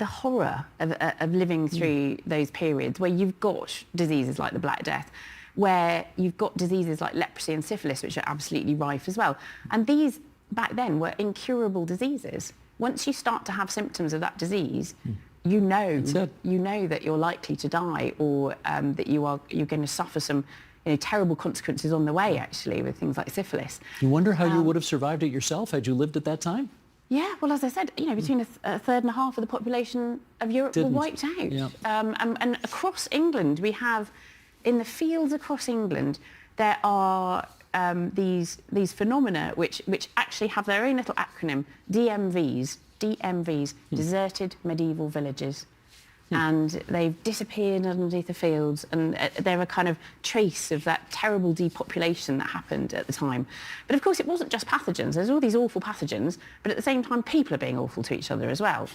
horror of living through those periods where you've got diseases like the Black Death, where you've got diseases like leprosy and syphilis, which are absolutely rife as well. And these, back then, were incurable diseases. Once you start to have symptoms of that disease, you know that you're likely to die, or that you're going to suffer some terrible consequences on the way, actually, with things like syphilis. You wonder how you would have survived it yourself had you lived at that time? Yeah, well, as I said, between a third and a half of the population of Europe were wiped out. Yeah. And across England, we have, in the fields across England, there are these phenomena which actually have their own little acronym, DMVs, deserted medieval villages. And they've disappeared underneath the fields, and they're a kind of trace of that terrible depopulation that happened at the time. But of course, it wasn't just pathogens. There's all these awful pathogens, but at the same time, people are being awful to each other as well.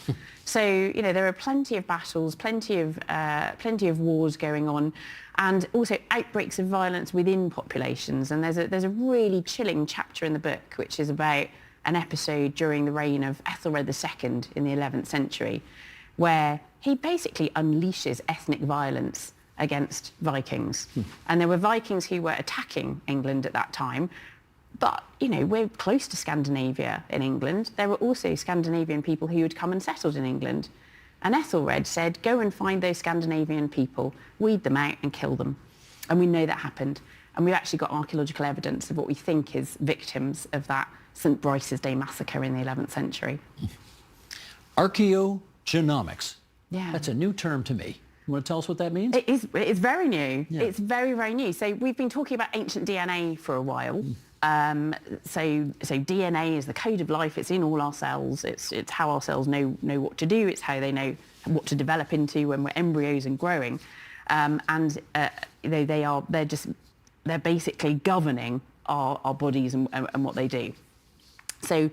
So, there are plenty of battles, plenty of wars going on, and also outbreaks of violence within populations. And there's a really chilling chapter in the book, which is about an episode during the reign of Ethelred II in the 11th century, where he basically unleashes ethnic violence against Vikings. And there were Vikings who were attacking England at that time. But, we're close to Scandinavia in England. There were also Scandinavian people who had come and settled in England. And Ethelred said, go and find those Scandinavian people, weed them out and kill them. And we know that happened. And we've actually got archaeological evidence of what we think is victims of that St. Brice's Day massacre in the 11th century. Archaeogenomics. Yeah. That's a new term to me. You want to tell us what that means? It is very new. Yeah. It's very, very new. So we've been talking about ancient DNA for a while. So DNA is the code of life. It's in all our cells. It's how our cells know what to do. It's how they know what to develop into when we're embryos and growing. They're basically governing our bodies and what they do. So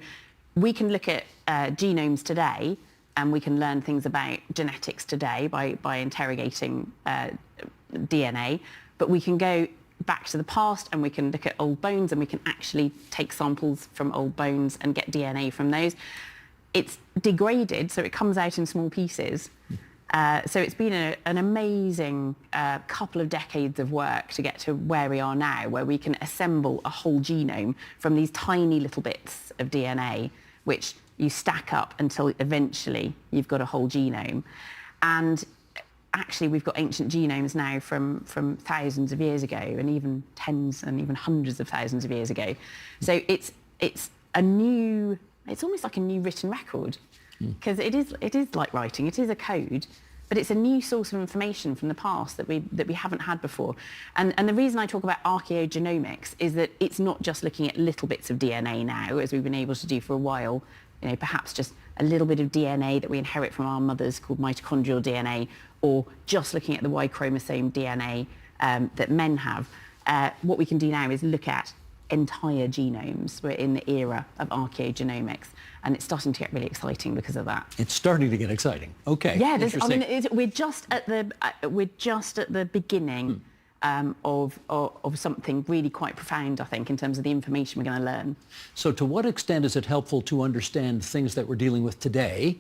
we can look at genomes today, and we can learn things about genetics today by interrogating DNA. But we can go back to the past, and we can look at old bones, and we can actually take samples from old bones and get DNA from those. It's degraded, so it comes out in small pieces. So it's been an amazing couple of decades of work to get to where we are now, where we can assemble a whole genome from these tiny little bits of DNA, which you stack up until eventually you've got a whole genome. And actually, we've got ancient genomes now from thousands of years ago, and even tens and even hundreds of thousands of years ago. So it's almost like a new written record, because it is like writing. It is a code, but it's a new source of information from the past that we haven't had before. And the reason I talk about archaeogenomics is that it's not just looking at little bits of DNA now, as we've been able to do for a while. Perhaps just a little bit of DNA that we inherit from our mothers called mitochondrial DNA, or just looking at the Y chromosome DNA that men have. What we can do now is look at entire genomes. We're in the era of archaeogenomics, and it's starting to get really exciting because of that. It's starting to get exciting. Okay. Yeah, we're just at the beginning of something really quite profound, I think, in terms of the information we're going to learn. So to what extent is it helpful to understand things that we're dealing with today,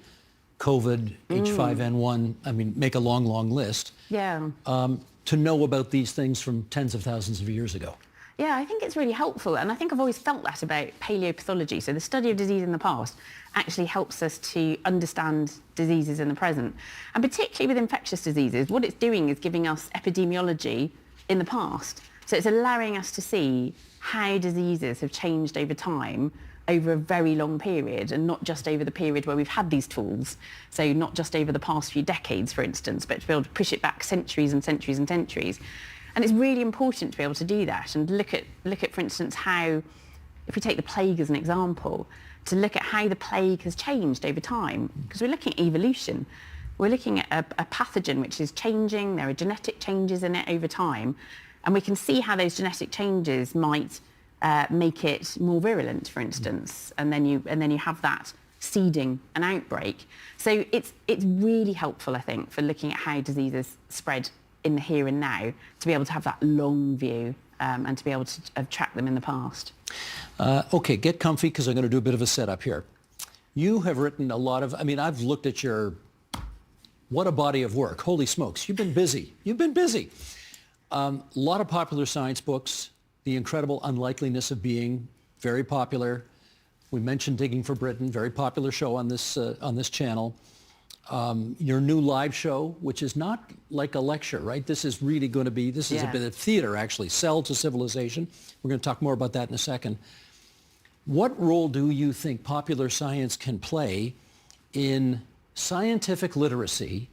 COVID, H5N1, I mean, make a long, long list, to know about these things from tens of thousands of years ago? Yeah, I think it's really helpful, and I think I've always felt that about paleopathology. So the study of disease in the past actually helps us to understand diseases in the present. And particularly with infectious diseases, what it's doing is giving us epidemiology in the past. So it's allowing us to see how diseases have changed over time, over a very long period, and not just over the period where we've had these tools. So not just over the past few decades, for instance, but to be able to push it back centuries and centuries and centuries. And it's really important to be able to do that and look at, for instance, how, if we take the plague as an example, to look at how the plague has changed over time, because we're looking at evolution. We're looking at a pathogen which is changing, there are genetic changes in it over time, and we can see how those genetic changes might make it more virulent, for instance, and then you have that seeding an outbreak. So it's really helpful, I think, for looking at how diseases spread in the here and now, to be able to have that long view and to be able to track them in the past. Okay, get comfy, because I'm going to do a bit of a setup here. You have written a lot of, I mean, I've looked at what a body of work. Holy smokes, you've been busy. You've been busy. A lot of popular science books. The Incredible Unlikeliness of Being, very popular. We mentioned Digging for Britain, very popular show on this channel. Your new live show, which is not like a lecture, right? This is really going to be, this is a bit of theater, actually. Cell to Civilization. We're going to talk more about that in a second. What role do you think popular science can play in scientific literacy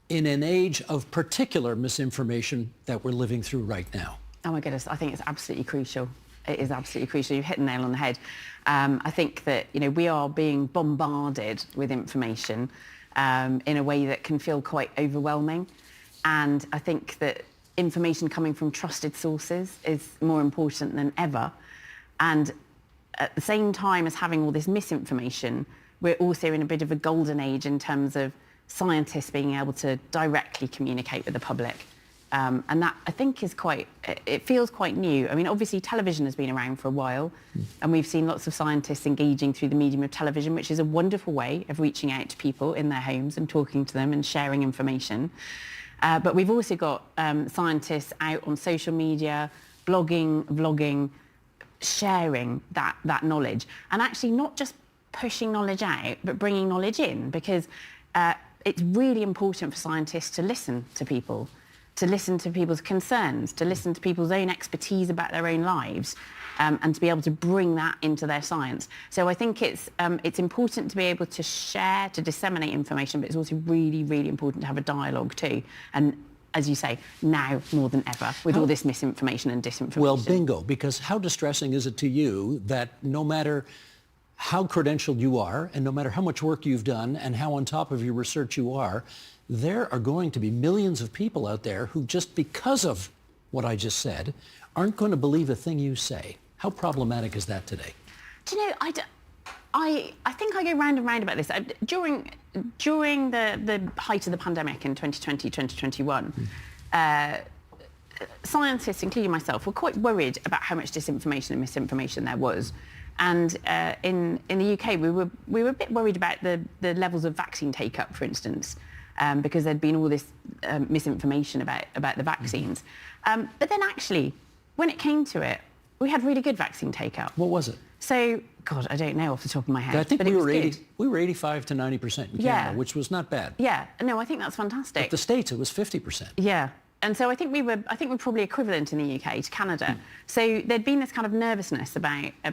in an age of particular misinformation that we're living through right now? Oh my goodness, I think it's absolutely crucial. It is absolutely crucial. You've hit the nail on the head. I think that, we are being bombarded with information in a way that can feel quite overwhelming. And I think that information coming from trusted sources is more important than ever. And at the same time as having all this misinformation, we're also in a bit of a golden age in terms of scientists being able to directly communicate with the public. And that, I think, is it feels quite new. I mean, obviously, television has been around for a while, and we've seen lots of scientists engaging through the medium of television, which is a wonderful way of reaching out to people in their homes and talking to them and sharing information. But we've also got scientists out on social media, blogging, vlogging, sharing that knowledge, and actually not just pushing knowledge out, but bringing knowledge in, because it's really important for scientists to listen to people, to listen to people's concerns, to listen to people's own expertise about their own lives, and to be able to bring that into their science. So I think it's important to be able to share, to disseminate information, but it's also really, really important to have a dialogue too. And as you say, now more than ever, with all this misinformation and disinformation. Well, bingo, because how distressing is it to you that no matter how credentialed you are, and no matter how much work you've done and how on top of your research you are, there are going to be millions of people out there who, just because of what I just said, aren't going to believe a thing you say. How problematic is that today? Do you know, I think I go round and round about this. During the height of the pandemic in 2020, 2021, scientists, including myself, were quite worried about how much disinformation and misinformation there was. And in the UK, we were a bit worried about the levels of vaccine take-up, for instance, because there'd been all this misinformation about the vaccines. But then actually, when it came to it, we had really good vaccine take-up. What was it? So, God, I don't know off the top of my head. I think but we were 85 to 90% in Canada, which was not bad. Yeah, no, I think that's fantastic. But the States, it was 50%. Yeah. And so I think we're probably equivalent in the UK to Canada. So there'd been this kind of nervousness about the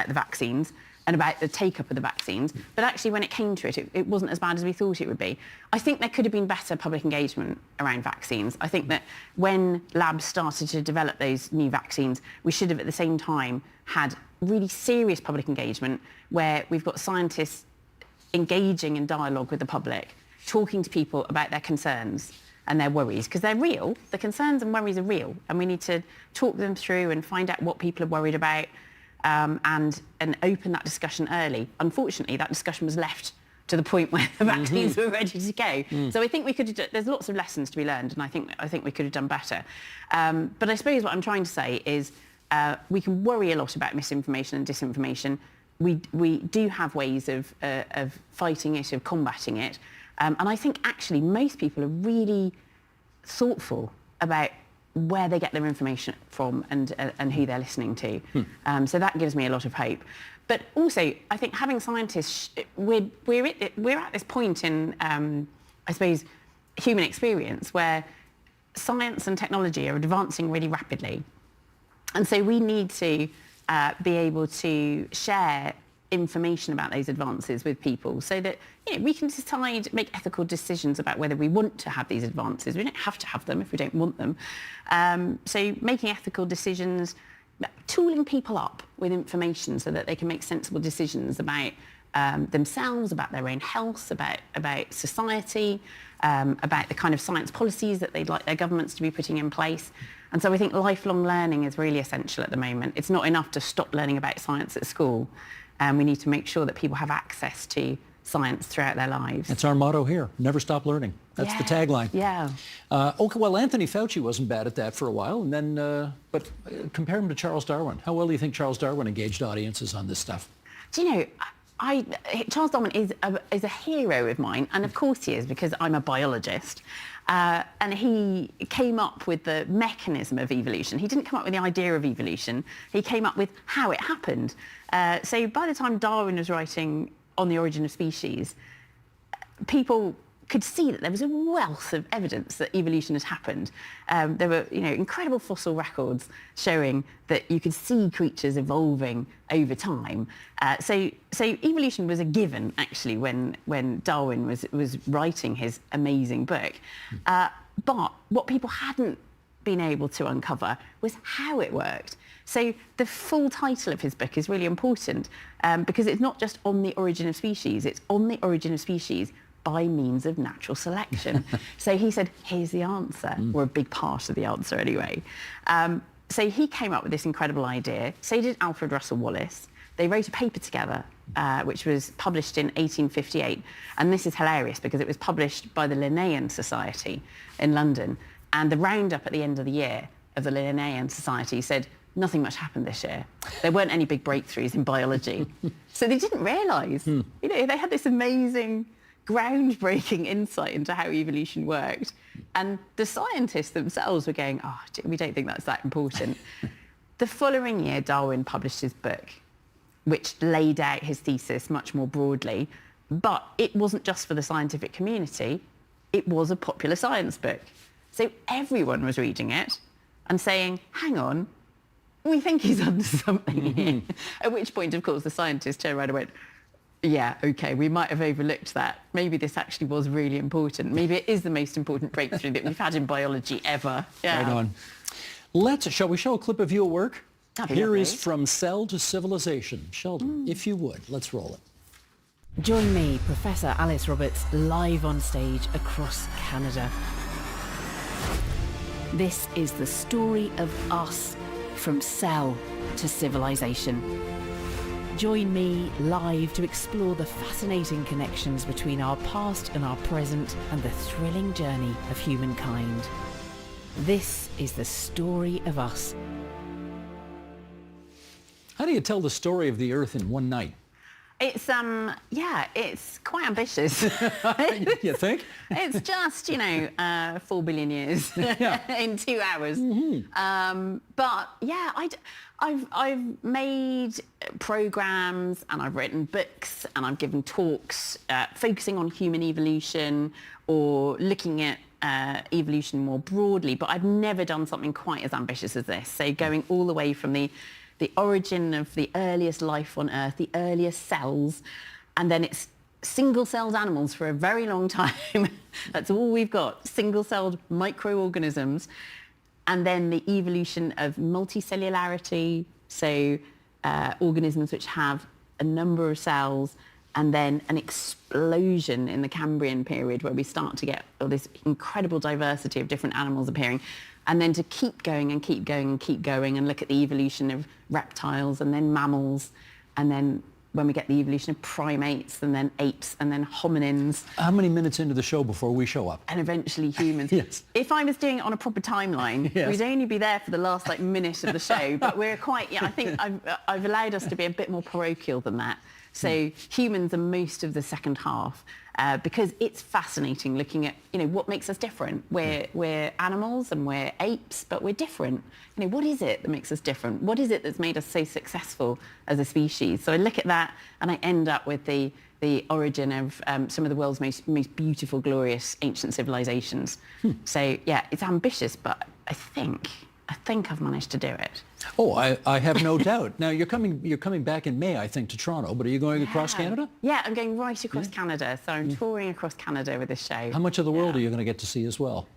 vaccines and about the take-up of the vaccines. But actually, when it came to it, it wasn't as bad as we thought it would be. I think there could have been better public engagement around vaccines. I think that when labs started to develop those new vaccines, we should have at the same time had really serious public engagement where we've got scientists engaging in dialogue with the public, talking to people about their concerns. and their worries, because they're real. The concerns and worries are real, and we need to talk them through and find out what people are worried about, and open that discussion early. Unfortunately, that discussion was left to the point where the vaccines were ready to go. So I think we could have, there's lots of lessons to be learned, and I think we could have done better. But I suppose what I'm trying to say is we can worry a lot about misinformation and disinformation. We do have ways of fighting it, of combating it. And I think actually most people are really thoughtful about where they get their information from and who they're listening to. So that gives me a lot of hope. But also, I think having scientists, we're at this point in, I suppose, human experience where science and technology are advancing really rapidly. And so we need to be able to share information about those advances with people so that we can decide, make ethical decisions about whether we want to have these advances. We don't have to have them if we don't want them. So making ethical decisions, tooling people up with information so that they can make sensible decisions about themselves, about their own health, about society, about the kind of science policies that they'd like their governments to be putting in place. And so I think lifelong learning is really essential at the moment. It's not enough to stop learning about science at school. We need to make sure that people have access to science throughout their lives. That's our motto here. Never stop learning. That's the tagline. Yeah. Okay, well, Anthony Fauci wasn't bad at that for a while, and then, but compare him to Charles Darwin. How well do you think Charles Darwin engaged audiences on this stuff? Do you know, Charles Darwin is a hero of mine, and of course he is, because I'm a biologist. And he came up with the mechanism of evolution. He didn't come up with the idea of evolution. He came up with how it happened. So by the time Darwin was writing On the Origin of Species, people could see that there was a wealth of evidence that evolution had happened. There were, incredible fossil records showing that you could see creatures evolving over time. So evolution was a given, actually, when Darwin was writing his amazing book. But what people hadn't been able to uncover was how it worked. So the full title of his book is really important because it's not just On the Origin of Species, it's On the Origin of Species by means of natural selection. So he said, here's the answer, or a big part of the answer anyway. So he came up with this incredible idea. So did Alfred Russel Wallace. They wrote a paper together, which was published in 1858. And this is hilarious because it was published by the Linnaean Society in London. And the roundup at the end of the year of the Linnaean Society said, nothing much happened this year. There weren't any big breakthroughs in biology. So they didn't realise, they had this amazing, groundbreaking insight into how evolution worked. And the scientists themselves were going, we don't think that's that important. The following year, Darwin published his book, which laid out his thesis much more broadly. But it wasn't just for the scientific community. It was a popular science book. So everyone was reading it and saying, hang on, we think he's onto something here. At which point, of course, the scientists turned around and went, yeah, OK, we might have overlooked that. Maybe this actually was really important. Maybe it is the most important breakthrough that we've had in biology ever. Yeah. Right on. Shall we show a clip of your work? Here is From Cell to Civilization. Sheldon, if you would, let's roll it. Join me, Professor Alice Roberts, live on stage across Canada. This is the story of us, from cell to civilization. Join me live to explore the fascinating connections between our past and our present and the thrilling journey of humankind. This is the story of us. How do you tell the story of the Earth in one night? It's it's quite ambitious. You think? It's just 4 billion years in 2 hours. But yeah, I've made programs and I've written books and I've given talks focusing on human evolution or looking at evolution more broadly. But I've never done something quite as ambitious as this. So going all the way from the origin of the earliest life on Earth, the earliest cells, and then it's single-celled animals for a very long time. That's all we've got, single-celled microorganisms. And then the evolution of multicellularity, so organisms which have a number of cells, and then an explosion in the Cambrian period where we start to get all this incredible diversity of different animals appearing, and then to keep going and keep going and keep going and look at the evolution of reptiles and then mammals, and then when we get the evolution of primates and then apes and then hominins. How many minutes into the show before we show up? And eventually humans. Yes. If I was doing it on a proper timeline, Yes. we'd only be there for the last minute of the show, but we're quite, I think I've allowed us to be a bit more parochial than that. So humans are most of the second half. Because it's fascinating looking at, what makes us different. We're animals and we're apes, but we're different. What is it that makes us different? What is it that's made us so successful as a species? So I look at that and I end up with the origin of some of the world's most beautiful, glorious ancient civilizations. So yeah, it's ambitious, but I think I've managed to do it. Oh, I have no doubt. Now, you're coming back in May, I think, to Toronto, but are you going across Canada? Yeah, I'm going right across Canada. So I'm touring across Canada with this show. How much of the world are you going to get to see as well?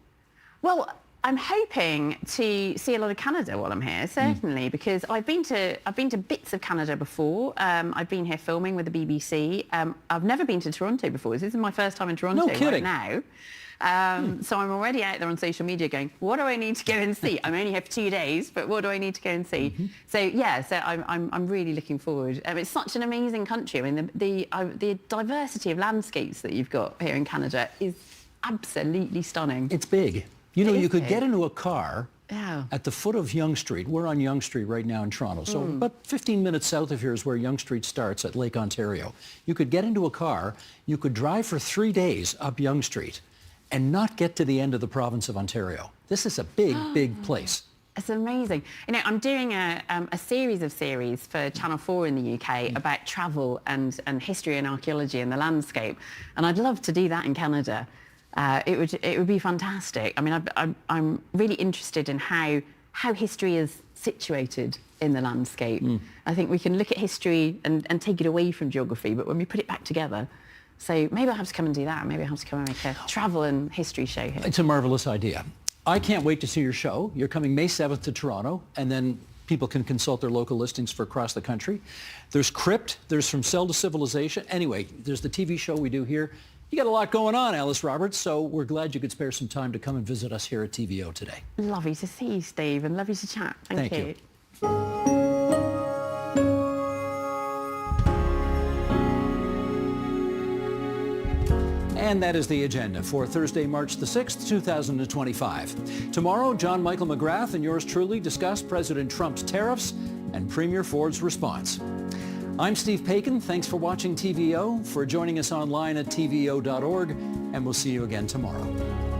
Well, I'm hoping to see a lot of Canada while I'm here, certainly, because I've been to bits of Canada before. I've been here filming with the BBC. I've never been to Toronto before. This is my first time in Toronto right now. So I'm already out there on social media going, what do I need to go and see? I'm only here for 2 days, but what do I need to go and see? So yeah, I'm really looking forward. It's such an amazing country. I mean, the diversity of landscapes that you've got here in Canada is absolutely stunning. It's big. You could get into a car Yeah. at the foot of Yonge Street. We're on Yonge Street right now in Toronto. So about 15 minutes south of here is where Yonge Street starts at Lake Ontario. You could get into a car, you could drive for 3 days up Yonge Street and not get to the end of the province of Ontario. This is a big, big place. It's amazing. I'm doing a series of series for Channel 4 in the UK about travel and history and archaeology and the landscape. And I'd love to do that in Canada. It would be fantastic. I mean, I'm really interested in how history is situated in the landscape. I think we can look at history and take it away from geography, but when we put it back together. So maybe I'll have to come and do that. Maybe I'll have to come and make a travel and history show here. It's a marvelous idea. I can't wait to see your show. You're coming May 7th to Toronto, and then people can consult their local listings for across the country. There's Crypt, there's From Cell to Civilization. Anyway, there's the TV show we do here. You got a lot going on, Alice Roberts, so we're glad you could spare some time to come and visit us here at TVO today. Lovely to see you, Steve, and lovely to chat. Thank you. And that is the agenda for Thursday, March the 6th, 2025. Tomorrow, John Michael McGrath and yours truly discuss President Trump's tariffs and Premier Ford's response. I'm Steve Paikin. Thanks for watching TVO, for joining us online at tvo.org, and we'll see you again tomorrow.